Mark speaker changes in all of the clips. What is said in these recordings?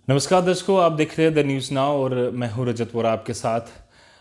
Speaker 1: नमस्कार दर्शकों, आप देख रहे हैं द न्यूज़ नाउ और मैं हूं रजत वोरा आपके साथ।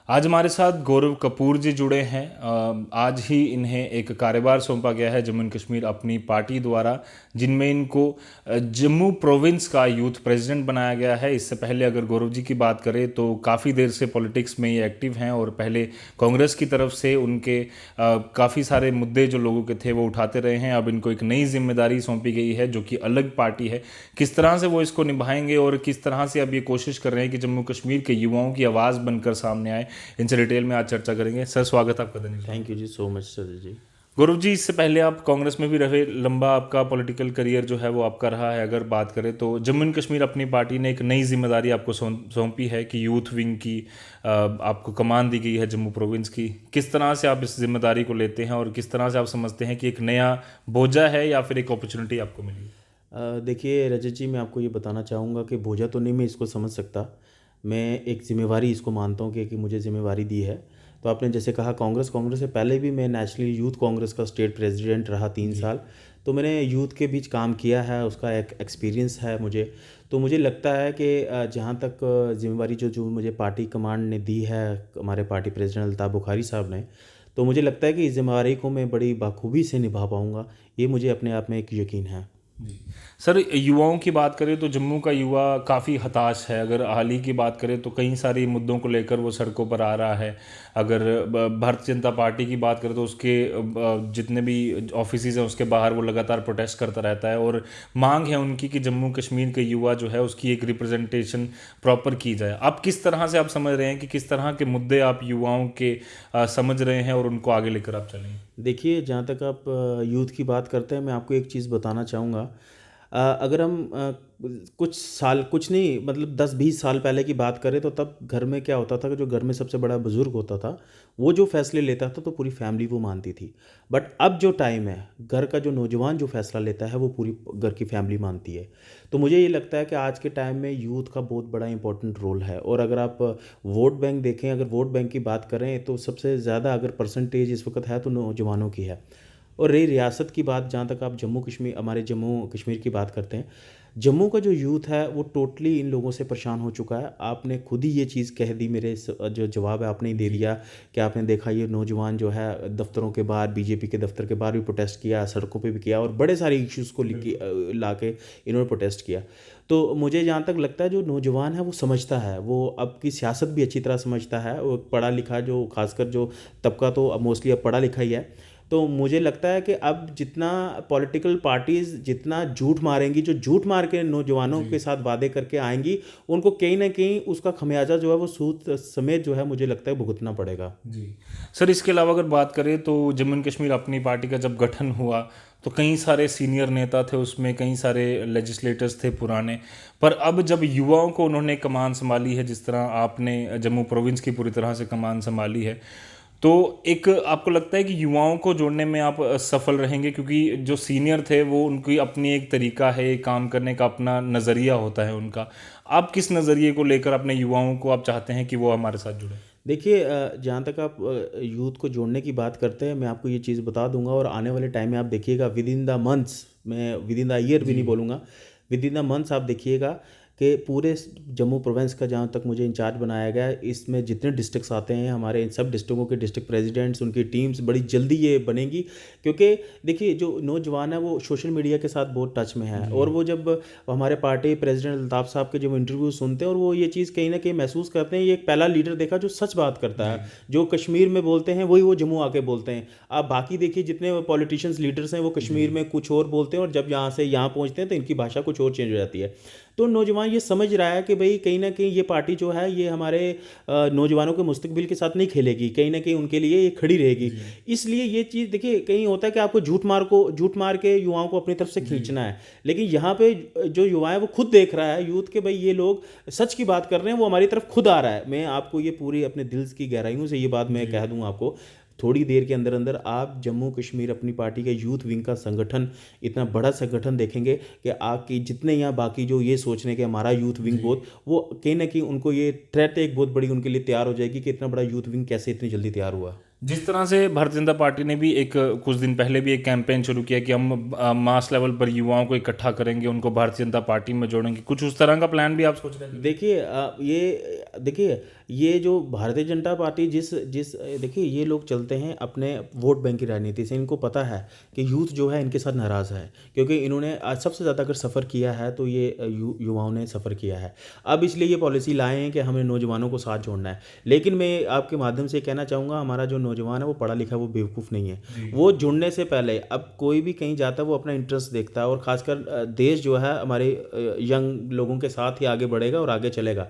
Speaker 1: आज हमारे साथ गौरव कपूर जी जुड़े हैं। आज ही इन्हें एक कार्यभार सौंपा गया है जम्मू एंड कश्मीर अपनी पार्टी द्वारा, जिनमें इनको जम्मू प्रोविंस का यूथ प्रेसिडेंट बनाया गया है। इससे पहले अगर गौरव जी की बात करें तो काफ़ी देर से पॉलिटिक्स में ये एक्टिव हैं और पहले कांग्रेस की तरफ से उनके काफ़ी सारे मुद्दे जो लोगों के थे वो उठाते रहे हैं। अब इनको एक नई जिम्मेदारी सौंपी गई है जो कि अलग पार्टी है। किस तरह से वो इसको निभाएंगे और किस तरह से अब ये कोशिश कर रहे हैं कि जम्मू कश्मीर के युवाओं की आवाज़ बनकर सामने आए, इनसे डिटेल में आज चर्चा करेंगे। सर, स्वागत आपका धन्यवाद।
Speaker 2: थैंक यू जी, सो मच सर जी।
Speaker 1: गौरव जी, इससे पहले आप कांग्रेस में भी रहे, लंबा आपका पॉलिटिकल करियर जो है वो आपका रहा है। अगर बात करें तो जम्मू एंड कश्मीर अपनी पार्टी ने एक नई जिम्मेदारी आपको सौंपी है कि यूथ विंग की आपको कमान दी गई है जम्मू प्रोविंस की। किस तरह से आप इस जिम्मेदारी को लेते हैं और किस तरह से आप समझते हैं कि एक नया बोझा है या फिर एक अपॉर्चुनिटी आपको मिली?
Speaker 2: देखिए रजत जी, मैं आपको ये बताना चाहूँगा कि बोझा तो नहीं मैं इसको समझ सकता। मैं एक ज़िम्मेवारी इसको मानता हूँ कि मुझे ज़िम्मेवारी दी है। तो आपने जैसे कहा कांग्रेस कांग्रेस से पहले भी मैं नेशनल यूथ कांग्रेस का स्टेट प्रेसिडेंट रहा 3 साल। तो मैंने यूथ के बीच काम किया है, उसका एक एक्सपीरियंस है मुझे। तो मुझे लगता है कि जहाँ तक ज़िम्मेवारी जो जो मुझे पार्टी कमांड ने दी है, हमारे पार्टी प्रेसिडेंट अल्ताफ़ बुखारी साहब ने, तो मुझे लगता है कि इस ज़िम्मेवारी को मैं बड़ी बाखूबी से निभा पाऊँगा। ये मुझे अपने आप में एक यकीन है।
Speaker 1: जी। सर, युवाओं की बात करें तो जम्मू का युवा काफ़ी हताश है। अगर हाल ही की बात करें तो कई सारे मुद्दों को लेकर वो सड़कों पर आ रहा है। अगर भारतीय जनता पार्टी की बात करें तो उसके जितने भी ऑफिसेज हैं उसके बाहर वो लगातार प्रोटेस्ट करता रहता है और मांग है उनकी कि जम्मू कश्मीर के युवा जो है उसकी एक रिप्रेजेंटेशन प्रॉपर की जाए। आप किस तरह से आप समझ रहे हैं कि किस तरह के मुद्दे आप युवाओं के समझ रहे हैं और उनको आगे लेकर आप चलेंगे?
Speaker 2: देखिए, जहाँ तक आप यूथ की बात करते हैं, मैं आपको एक चीज़ बताना चाहूँगा। अगर हम कुछ साल, कुछ नहीं मतलब 10-20 साल पहले की बात करें तो तब घर में क्या होता था कि जो घर में सबसे बड़ा बुज़ुर्ग होता था, वो जो फ़ैसले लेता था तो पूरी फ़ैमिली वो मानती थी। बट अब जो टाइम है, घर का जो नौजवान जो फ़ैसला लेता है वो पूरी घर की फ़ैमिली मानती है। तो मुझे ये लगता है कि आज के टाइम में यूथ का बहुत बड़ा इंपॉर्टेंट रोल है। और अगर आप वोट बैंक देखें, अगर वोट बैंक की बात करें तो सबसे ज़्यादा अगर परसेंटेज इस वक्त है तो नौजवानों की है। और रही रियासत की बात, जहाँ तक आप जम्मू कश्मीर, हमारे जम्मू कश्मीर की बात करते हैं, जम्मू का जो यूथ है वो टोटली इन लोगों से परेशान हो चुका है। आपने खुद ही ये चीज़ कह दी, मेरे जो जवाब है आपने ही दे दिया कि आपने देखा ये नौजवान जो है दफ्तरों के बाहर, बीजेपी के दफ्तर के बाहर भी प्रोटेस्ट किया, सड़कों पे भी किया और बड़े सारे इश्यूज़ को ला के इन्होंने प्रोटेस्ट किया। तो मुझे जहाँ तक लगता है जो नौजवान है वो समझता है, वो अब की सियासत भी अच्छी तरह समझता है। वो पढ़ा लिखा, जो खासकर जो तबका तो अब मोस्टली अब पढ़ा लिखा ही है। तो मुझे लगता है कि अब जितना पॉलिटिकल पार्टीज़ जितना झूठ मारेंगी, जो झूठ मार के नौजवानों के साथ वादे करके आएंगी, उनको कहीं ना कहीं उसका खमियाजा जो है वो सूद समेत जो है मुझे लगता है भुगतना पड़ेगा।
Speaker 1: जी। सर, इसके अलावा अगर बात करें तो जम्मू एंड कश्मीर अपनी पार्टी का जब गठन हुआ तो कई सारे सीनियर नेता थे उसमें, कई सारे लेजिस्लेटर्स थे पुराने। पर अब जब युवाओं को उन्होंने कमान संभाली है, जिस तरह आपने जम्मू प्रोविंस की पूरी तरह से कमान संभाली है, तो एक आपको लगता है कि युवाओं को जोड़ने में आप सफल रहेंगे? क्योंकि जो सीनियर थे वो उनकी अपनी एक तरीका है, एक काम करने का अपना नज़रिया होता है उनका। आप किस नज़रिए को लेकर अपने युवाओं को आप चाहते हैं कि वो हमारे साथ जुड़े?
Speaker 2: देखिए, जहाँ तक आप यूथ को जोड़ने की बात करते हैं, मैं आपको ये चीज़ बता दूंगा और आने वाले टाइम में आप देखिएगा, विद इन द मंथ्स, मैं विद इन द ईयर भी
Speaker 1: जी।
Speaker 2: नहीं बोलूँगा, विद इन द मंथ्स आप देखिएगा कि पूरे जम्मू प्रोविंस का जहाँ तक मुझे इंचार्ज बनाया गया है, इसमें जितने डिस्ट्रिक्ट्स आते हैं, हमारे इन सब डिस्ट्रिक्टों के डिस्ट्रिक्ट प्रेसिडेंट्स, उनकी टीम्स बड़ी जल्दी ये बनेंगी। क्योंकि देखिए, जो नौजवान है वो सोशल मीडिया के साथ बहुत टच में है।
Speaker 1: जी।
Speaker 2: और वो जब हमारे पार्टी प्रेसिडेंट अल्ताफ़ साहब के जब इंटरव्यू सुनते हैं और वो ये चीज़ कहीं ना कहीं महसूस करते हैं, ये एक पहला लीडर देखा जो सच बात करता है। जो कश्मीर में बोलते हैं वही वो जम्मू आके बोलते हैं। आप बाकी देखिए, जितने पॉलिटिशियंस लीडर्स हैं वो कश्मीर में कुछ और बोलते हैं और जब यहाँ से यहाँ पहुँचते हैं तो इनकी भाषा कुछ और चेंज हो जाती है। तो नौजवान ये समझ रहा है कि भाई कहीं ना कहीं ये पार्टी जो है ये हमारे नौजवानों के मुस्तकबिल के साथ नहीं खेलेगी, कहीं ना कहीं उनके लिए ये खड़ी रहेगी। इसलिए ये चीज़ देखिए, कहीं होता है कि आपको झूठ मार के युवाओं को अपनी तरफ से खींचना है, लेकिन यहाँ पे जो युवा है वो खुद देख रहा है यूथ के, भाई ये लोग सच की बात कर रहे हैं, वो हमारी तरफ खुद आ रहा है। मैं आपको ये पूरी अपने दिल की गहराइयों से ये बात मैं कह दूँ आपको, थोड़ी देर के अंदर अंदर आप जम्मू कश्मीर अपनी पार्टी के यूथ विंग का संगठन, इतना बड़ा संगठन देखेंगे कि आपकी जितने यहाँ बाकी जो ये सोच रहे हैं कि हमारा यूथ विंग बहुत, वो कहीं ना कहीं उनको ये थ्रेट एक बहुत बड़ी उनके लिए तैयार हो जाएगी कि इतना बड़ा यूथ विंग कैसे इतनी जल्दी तैयार हुआ।
Speaker 1: जिस तरह से भारतीय जनता पार्टी ने भी एक कुछ दिन पहले भी एक कैंपेन शुरू किया कि हम मास लेवल पर युवाओं को इकट्ठा करेंगे, उनको भारतीय जनता पार्टी में जोड़ेंगे, कुछ उस तरह का प्लान भी आप सोच रहे हैं?
Speaker 2: देखिए ये जो भारतीय जनता पार्टी जिस जिस देखिए ये लोग चलते हैं अपने वोट बैंक की राजनीति से। इनको पता है कि यूथ जो है इनके साथ नाराज़ है, क्योंकि इन्होंने आज सबसे ज़्यादा अगर सफ़र किया है तो ये युवाओं ने सफ़र किया है। अब इसलिए ये पॉलिसी लाए हैं कि हमें नौजवानों को साथ जोड़ना है। लेकिन मैं आपके माध्यम से कहना चाहूँगा, हमारा जो नौजवान है वो पढ़ा लिखा, वो बेवकूफ़ नहीं है। वो जुड़ने से पहले, अब कोई भी कहीं जाता है वो अपना इंटरेस्ट देखता है, और ख़ासकर देश जो है हमारे यंग लोगों के साथ ही आगे बढ़ेगा और आगे चलेगा।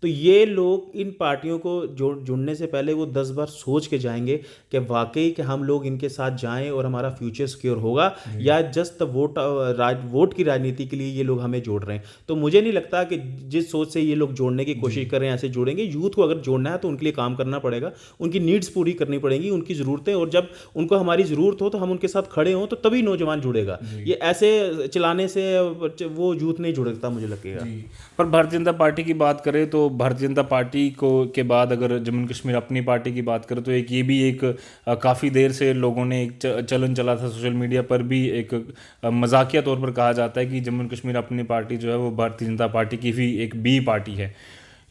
Speaker 2: तो ये लोग इन पार्टियों को जुड़ने से पहले वो 10 बार सोच के जाएंगे कि वाकई कि हम लोग इनके साथ जाएं और हमारा फ्यूचर सिक्योर होगा, या जस्ट वोट की राजनीति के लिए ये लोग हमें जोड़ रहे हैं। तो मुझे नहीं लगता कि जिस सोच से ये लोग जोड़ने की कोशिश कर रहे हैं ऐसे जोड़ेंगे। यूथ को अगर जोड़ना है तो उनके लिए काम करना पड़ेगा, उनकी नीड्स पूरी करनी पड़ेगी, उनकी ज़रूरतें, और जब उनको हमारी ज़रूरत हो तो हम उनके साथ खड़े हों, तो तभी नौजवान जुड़ेगा। ये ऐसे चलाने से वो यूथ नहीं जुड़ता मुझे लगेगा।
Speaker 1: पर भारतीय जनता पार्टी की बात करें तो भारतीय जनता पार्टी को के बाद अगर जम्मू कश्मीर अपनी पार्टी की बात करें तो एक ये भी एक काफ़ी देर से लोगों ने एक चलन चला था सोशल मीडिया पर भी, एक मजाकिया तौर पर कहा जाता है कि जम्मू कश्मीर अपनी पार्टी जो है वो भारतीय जनता पार्टी की भी एक बी पार्टी है।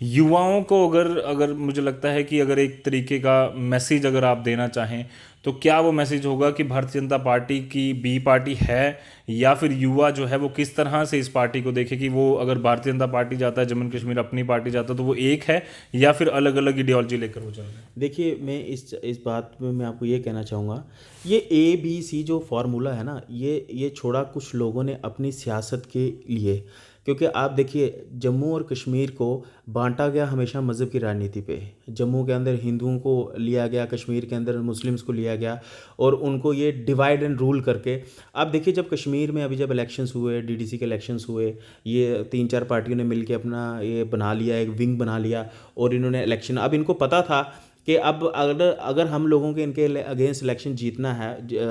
Speaker 1: युवाओं को अगर अगर मुझे लगता है कि अगर एक तरीके का मैसेज अगर आप देना चाहें तो क्या वो मैसेज होगा कि भारतीय जनता पार्टी की बी पार्टी है, या फिर युवा जो है वो किस तरह से इस पार्टी को देखे कि वो अगर भारतीय जनता पार्टी जाता है, जम्मू कश्मीर अपनी पार्टी जाता है, तो वो एक है या फिर अलग अलग आइडियोलॉजी लेकर वो चल रहे हैं?
Speaker 2: देखिए, मैं इस बात में मैं आपको ये कहना चाहूँगा, ये ABC जो फार्मूला है ना, ये छोड़ा कुछ लोगों ने अपनी सियासत के लिए। क्योंकि आप देखिए, जम्मू और कश्मीर को बांटा गया हमेशा मज़हब की राजनीति पे। जम्मू के अंदर हिंदुओं को लिया गया, कश्मीर के अंदर मुस्लिम्स को लिया गया, और उनको ये डिवाइड एंड रूल करके। आप देखिए, जब कश्मीर में अभी जब इलेक्शंस हुए, DDC के इलेक्शंस हुए, ये 3-4 पार्टियों ने मिलकर अपना ये बना लिया, एक विंग बना लिया, और इन्होंने इलेक्शन, अब इनको पता था कि अब अगर हम लोगों के इनके अगेंस्ट इलेक्शन जीतना है,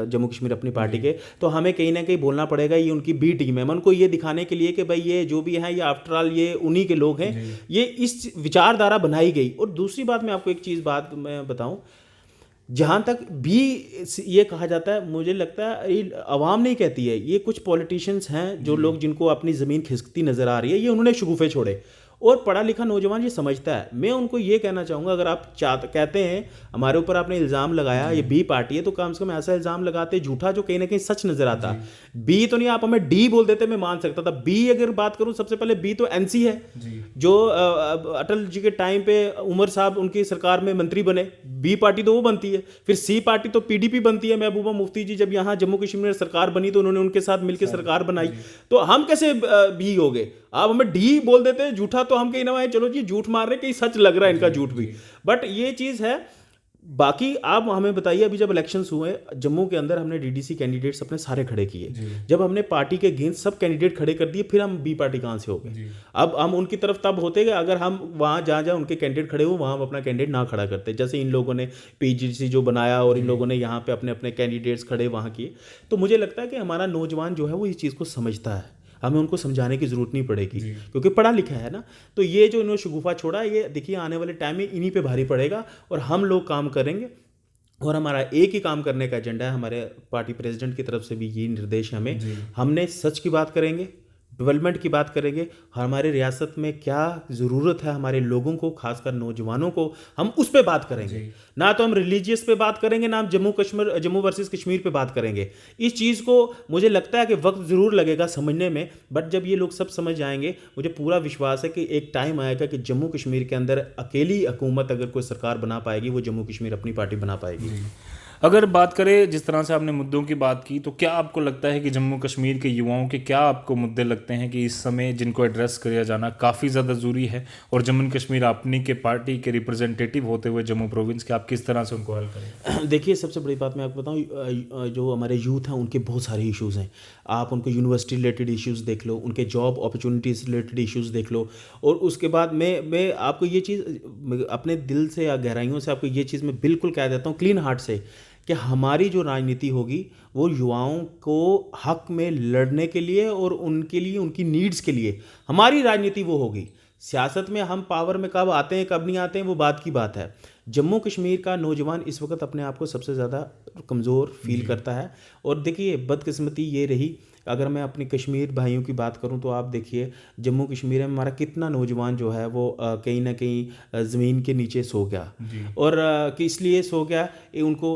Speaker 2: जम्मू कश्मीर अपनी पार्टी के, तो हमें कहीं ना कहीं बोलना पड़ेगा ये उनकी बी टीम है। मैं उनको ये दिखाने के लिए कि भाई ये जो भी है ये आफ्टर ऑल ये उन्हीं के लोग हैं, ये इस विचारधारा बनाई गई। और दूसरी बात मैं आपको एक बात मैं बताऊं, जहाँ तक भी ये कहा जाता है, मुझे लगता है ये अवाम नहीं कहती है, ये कुछ पॉलिटिशियंस हैं जो लोग, जिनको अपनी ज़मीन खिसकती नज़र आ रही है, ये उन्होंने शगुफे छोड़े, और पढ़ा लिखा नौजवान ये समझता है। मैं उनको ये कहना चाहूँगा, अगर आप कहते हैं हमारे ऊपर आपने इल्ज़ाम लगाया ये बी पार्टी है, तो कम से कम ऐसा इल्ज़ाम लगाते झूठा जो कहीं ना कहीं सच नज़र आता। बी तो नहीं, आप हमें डी बोल देते, मैं मान सकता था। बी अगर बात करूँ, सबसे पहले बी तो NC है, जो अटल जी के टाइम पे उमर साहब उनकी सरकार में मंत्री बने, बी पार्टी तो वो बनती है। फिर C पार्टी तो PDP बनती है, महबूबा मुफ्ती जी जब यहाँ जम्मू कश्मीर में सरकार बनी तो उन्होंने उनके साथ मिलकर सरकार बनाई। तो हम कैसे बी हो गए? आप हमें डी बोल देते हैं झूठा, तो हम कहीं ना चलो जी झूठ मार रहे, कहीं सच लग रहा है इनका झूठ भी। बट ये चीज़ है। बाकी आप हमें बताइए, अभी जब इलेक्शंस हुए जम्मू के अंदर, हमने DDC कैंडिडेट्स अपने सारे खड़े किए। जब हमने पार्टी के अगेंस्ट सब कैंडिडेट खड़े कर दिए, फिर हम बी पार्टी कहाँ से हो गए? अब हम उनकी तरफ तब होते गए अगर हम वहाँ जहाँ उनके कैंडिडेट खड़े हो वहाँ हम अपना कैंडिडेट ना खड़ा करते। जैसे इन लोगों ने PGC जो बनाया, और इन लोगों ने यहाँ पे अपने अपने कैंडिडेट्स खड़े वहाँ किए। तो मुझे लगता है कि हमारा नौजवान जो है वो इस चीज़ को समझता है, हमें उनको समझाने की ज़रूरत नहीं पड़ेगी, क्योंकि पढ़ा लिखा है ना। तो ये जो इन्होंने शगुफा छोड़ा, ये देखिए आने वाले टाइम में इन्हीं पे भारी पड़ेगा, और हम लोग काम करेंगे। और हमारा एक ही काम करने का एजेंडा है, हमारे पार्टी प्रेसिडेंट की तरफ से भी ये निर्देश है हमें। हमने सच की बात करेंगे, डेवलपमेंट की बात करेंगे, हमारे रियासत में क्या ज़रूरत है हमारे लोगों को, खासकर नौजवानों को, हम उस पे बात करेंगे। ना तो हम रिलीजियस पे बात करेंगे, ना हम जम्मू वर्सेस कश्मीर पे बात करेंगे। इस चीज़ को मुझे लगता है कि वक्त ज़रूर लगेगा समझने में, बट जब ये लोग सब समझ जाएंगे, मुझे पूरा विश्वास है कि एक टाइम आएगा कि जम्मू कश्मीर के अंदर अकेली हुकूमत अगर कोई सरकार बना पाएगी, वो जम्मू कश्मीर अपनी पार्टी बना पाएगी।
Speaker 1: अगर बात करें जिस तरह से आपने मुद्दों की बात की, तो क्या आपको लगता है कि जम्मू कश्मीर के युवाओं के क्या आपको मुद्दे लगते हैं कि इस समय जिनको एड्रेस किया जाना काफ़ी ज़्यादा ज़रूरी है, और जम्मू कश्मीर अपनी के पार्टी के रिप्रेजेंटेटिव होते हुए जम्मू प्रोविंस के आप किस तरह से उनको हल करें?
Speaker 2: देखिए, सबसे बड़ी बात मैं आपको बताऊं, जो हमारे यूथ हैं उनके बहुत सारे इश्यूज़ हैं। आप उनको यूनिवर्सिटी रिलेटेड इश्यूज़ देख लो, उनके जॉब अपॉर्चुनिटीज़ रिलेटेड इश्यूज़ देख लो, और उसके बाद मैं आपको ये चीज़ अपने दिल से या गहराइयों से आपको ये चीज़ मैं बिल्कुल कह देता हूँ क्लीन हार्ट से, कि हमारी जो राजनीति होगी वो युवाओं को हक में लड़ने के लिए और उनके लिए, उनकी नीड्स के लिए हमारी राजनीति वो होगी। सियासत में हम पावर में कब आते हैं कब नहीं आते हैं वो बात की बात है। जम्मू कश्मीर का नौजवान इस वक्त अपने आप को सबसे ज़्यादा कमज़ोर फील करता है। और देखिए बदकिस्मती ये रही, अगर मैं अपने कश्मीर भाइयों की बात करूं तो आप देखिए जम्मू कश्मीर में हमारा कितना नौजवान जो है वो कहीं ना कहीं ज़मीन के नीचे सो गया। और कि इसलिए सो गया, उनको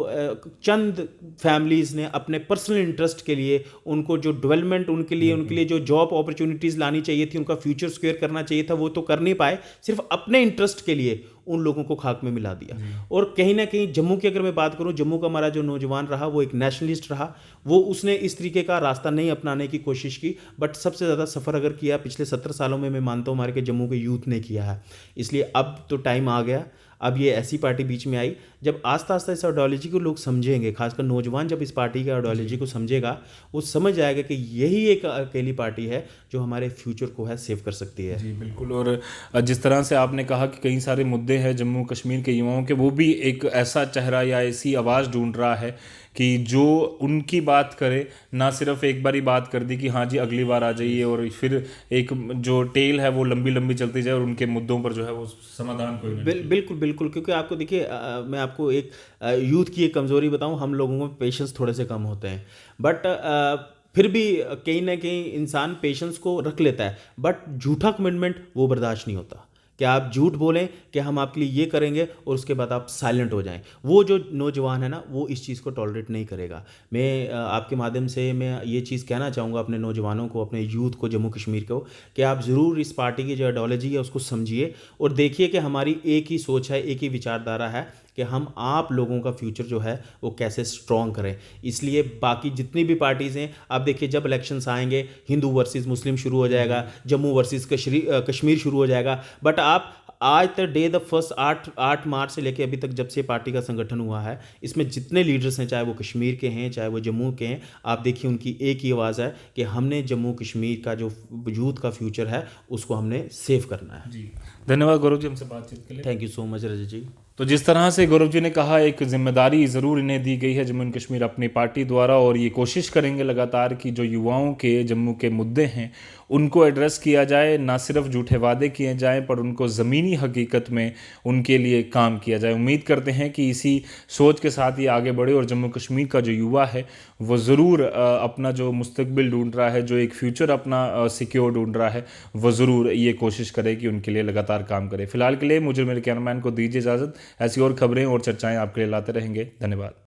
Speaker 2: चंद फैमिलीज़ ने अपने पर्सनल इंटरेस्ट के लिए उनको जो डेवलपमेंट उनके लिए जो जॉब अपॉर्चुनिटीज़ लानी चाहिए थी, उनका फ्यूचर सिक्योर करना चाहिए था, वो तो कर नहीं पाए। सिर्फ अपने इंटरेस्ट के लिए उन लोगों को खाक में मिला दिया। और कहीं ना कहीं जम्मू की अगर मैं बात करूं, जम्मू का हमारा जो नौजवान रहा वो एक नेशनलिस्ट रहा। वो उसने इस तरीके का रास्ता नहीं अपनाने की कोशिश की, बट सबसे ज़्यादा सफ़र अगर किया पिछले 17 सालों में मैं मानता हूँ हमारे के जम्मू के यूथ ने किया है। इसलिए अब तो टाइम आ गया, अब ये ऐसी पार्टी बीच में आई जब आस्ता आस्ता इस आइडियोलॉजी को लोग समझेंगे, खासकर नौजवान जब इस पार्टी की आइडियोलॉजी को समझेगा, वो समझ जाएगा कि यही एक अकेली पार्टी है जो हमारे फ्यूचर को है सेव कर सकती है।
Speaker 1: जी बिल्कुल। और जिस तरह से आपने कहा कि कई सारे मुद्दे हैं जम्मू कश्मीर के युवाओं के, वो भी एक ऐसा चेहरा या ऐसी आवाज़ ढूंढ रहा है कि जो उनकी बात करे, ना सिर्फ एक बार ही बात कर दी कि हाँ जी अगली बार आ जाइए, और फिर एक जो टेल है वो लंबी लंबी चलती जाए और उनके मुद्दों पर जो है वो समाधान कोई नहीं।
Speaker 2: बिल्कुल बिल्कुल, क्योंकि आपको देखिए मैं आपको एक यूथ की एक कमज़ोरी बताऊं, हम लोगों में पेशेंस थोड़े से कम होते हैं। बट फिर भी कहीं ना कहीं इंसान पेशेंस को रख लेता है, बट झूठा कमिटमेंट वो बर्दाश्त नहीं होता कि आप झूठ बोलें कि हम आपके लिए ये करेंगे और उसके बाद आप साइलेंट हो जाएं। वो जो नौजवान है ना वो इस चीज़ को टॉलरेट नहीं करेगा। मैं आपके माध्यम से मैं ये चीज़ कहना चाहूँगा अपने नौजवानों को, अपने यूथ को, जम्मू कश्मीर को, कि आप ज़रूर इस पार्टी की जो आइडियोलॉजी है उसको समझिए और देखिए कि हमारी एक ही सोच है, एक ही विचारधारा है कि हम आप लोगों का फ्यूचर जो है वो कैसे स्ट्रॉन्ग करें। इसलिए बाकी जितनी भी पार्टीज़ हैं, आप देखिए जब इलेक्शंस आएंगे हिंदू वर्सेस मुस्लिम शुरू हो जाएगा, जम्मू वर्सेस कश्मीर शुरू हो जाएगा। बट आप आज तक डे द फर्स्ट 8 मार्च से लेके अभी तक जब से पार्टी का संगठन हुआ है, इसमें जितने लीडर्स हैं, चाहे वो कश्मीर के हैं चाहे वो जम्मू के हैं, आप देखिए उनकी एक ही आवाज़ है कि हमने जम्मू कश्मीर का जो यूथ का फ्यूचर है उसको हमने सेव करना है।
Speaker 1: जी धन्यवाद गौरव जी हमसे बातचीत के लिए।
Speaker 2: थैंक यू सो मच रजत जी।
Speaker 1: तो जिस तरह से गौरव जी ने कहा, एक जिम्मेदारी ज़रूर इन्हें दी गई है जम्मू कश्मीर अपनी पार्टी द्वारा, और ये कोशिश करेंगे लगातार कि जो युवाओं के जम्मू के मुद्दे हैं उनको एड्रेस किया जाए, ना सिर्फ झूठे वादे किए जाएं पर उनको ज़मीनी हकीकत में उनके लिए काम किया जाए। उम्मीद करते हैं कि इसी सोच के साथ ये आगे बढ़े और जम्मू कश्मीर का जो युवा है वो ज़रूर अपना जो मुस्तकबिल ढूंढ रहा है, जो एक फ्यूचर अपना सिक्योर ढूंढ रहा है, वो ज़रूर ये कोशिश करे कि उनके लिए लगातार काम करे। फिलहाल के लिए मुझे मेरे कैमरामैन को दीजिए इजाज़त। ऐसी और खबरें और चर्चाएं आपके लिए लाते रहेंगे। धन्यवाद।